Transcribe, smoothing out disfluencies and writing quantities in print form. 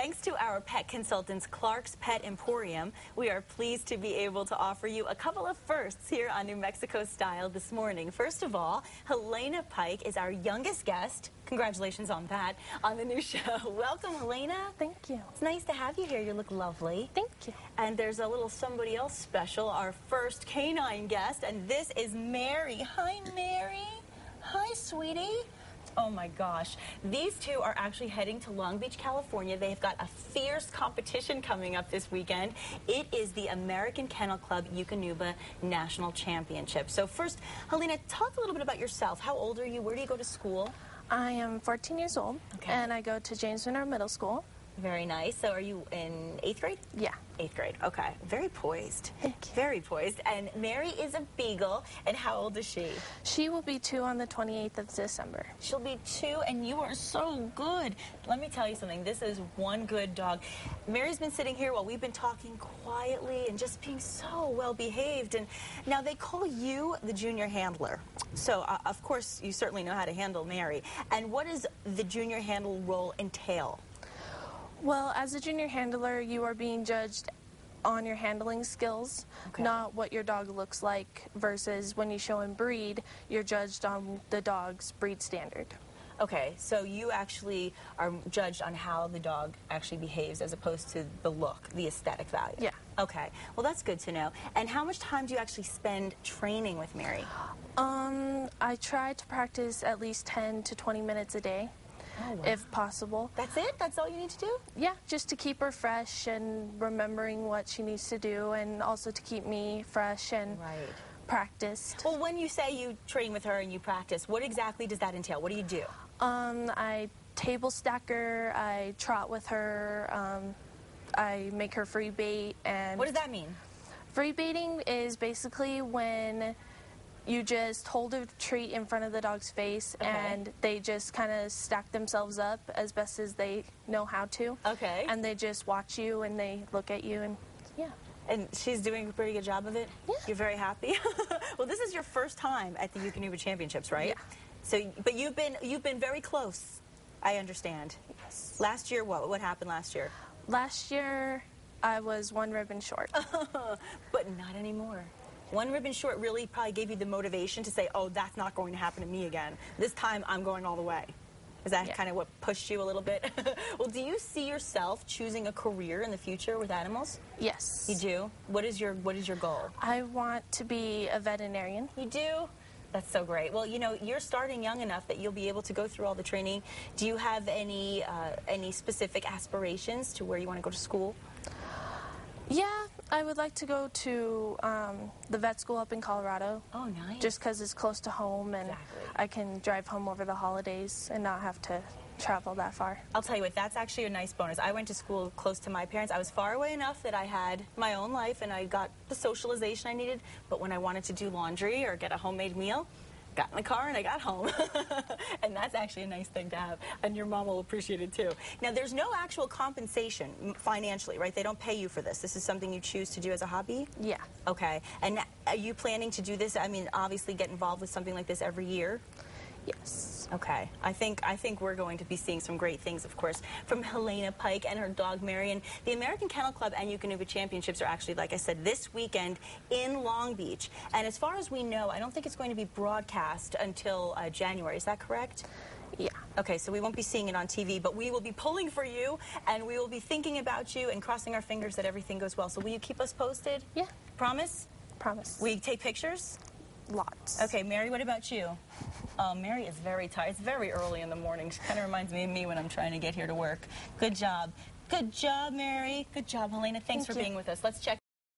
thanks to our pet consultants, Clark's Pet Emporium, we are pleased to be able to offer you a couple of firsts here on New Mexico Style this morning. First of all, Helena Pike is our youngest guest. Congratulations on that, on the new show. Welcome, Helena. Thank you. It's nice to have you here. You look lovely. Thank you. And there's a little somebody else special, our first canine guest, and this is Mary. Hi, Mary. Hi, sweetie. Oh my gosh. These two are actually heading to Long Beach, California. They've got a fierce competition coming up this weekend. It is the American Kennel Club Eukanuba National Championships. So first, Helena, talk a little bit about yourself. How old are you? Where do you go to school? I am 14 years old, and I go to James Winter Middle School. Very nice. So are you in 8th grade? Yeah. 8th grade. Okay. Very poised. Thank you. Very poised. And Mary is a beagle. And how old is she? She will be 2 on the 28th of December. She'll be 2, and you are so good. Let me tell you something. This is one good dog. Mary's been sitting here while we've been talking quietly and just being so well behaved. And now they call you the junior handler. So, of course, you certainly know how to handle Mary. And what does the junior handle role entail? Well, as a junior handler, you are being judged on your handling skills, not what your dog looks like, versus when you show and breed, you're judged on the dog's breed standard. Okay, so you actually are judged on how the dog actually behaves as opposed to the look, the aesthetic value. Yeah. Okay, well that's good to know. And how much time do you actually spend training with Mary? I try to practice at least 10 to 20 minutes a day. Oh, wow. If possible. That's it? That's all you need to do? Yeah, just to keep her fresh and remembering what she needs to do, and also to keep me fresh and practiced. Well, when you say you train with her and you practice, what exactly does that entail? What do you do? I table stack her, I trot with her, I make her free bait. And what does that mean? Free baiting is basically when you just hold a treat in front of the dog's face, and they just kind of stack themselves up as best as they know how to. Okay. And they just watch you, and they look at you, and yeah. And she's doing a pretty good job of it? Yeah. You're very happy? Well, this is your first time at the Eukanuba Championships, right? Yeah. So, but you've been very close, I understand. Yes. Last year, what happened last year? Last year, I was 1 ribbon short. But not anymore. 1 ribbon short really probably gave you the motivation to say, oh, that's not going to happen to me again. This time, I'm going all the way. Is that kind of what pushed you a little bit? Well, do you see yourself choosing a career in the future with animals? Yes. You do? What is your goal? I want to be a veterinarian. You do? That's so great. Well, you know, you're starting young enough that you'll be able to go through all the training. Do you have any specific aspirations to where you want to go to school? Yeah, I would like to go to the vet school up in Colorado. Oh, nice. Just because it's close to home, and I can drive home over the holidays and not have to travel that far. I'll tell you what, that's actually a nice bonus. I went to school close to my parents. I was far away enough that I had my own life and I got the socialization I needed, but when I wanted to do laundry or get a homemade meal, got in the car and I got home. And that's actually a nice thing to have, and your mom will appreciate it too. Now, there's no actual compensation financially, right? They don't pay you for this. This is something you choose to do as a hobby? Yeah. Okay. And are you planning to do this? I mean, obviously get involved with something like this every year? Yes. Okay. I think we're going to be seeing some great things, of course, from Helena Pike and her dog Marion. The American Kennel Club and Eukanuba Championships are actually, like I said, this weekend in Long Beach. And as far as we know, I don't think it's going to be broadcast until January. Is that correct? Yeah. Okay, so we won't be seeing it on TV, but we will be pulling for you, and we will be thinking about you and crossing our fingers that everything goes well. So will you keep us posted? Yeah. Promise? Promise. Will you take pictures? Lots. Okay, Mary, what about you? Mary is very tired. It's very early in the morning. She kind of reminds me of me when I'm trying to get here to work. Good job. Good job, Mary. Good job, Helena. Thanks for being with us. Let's check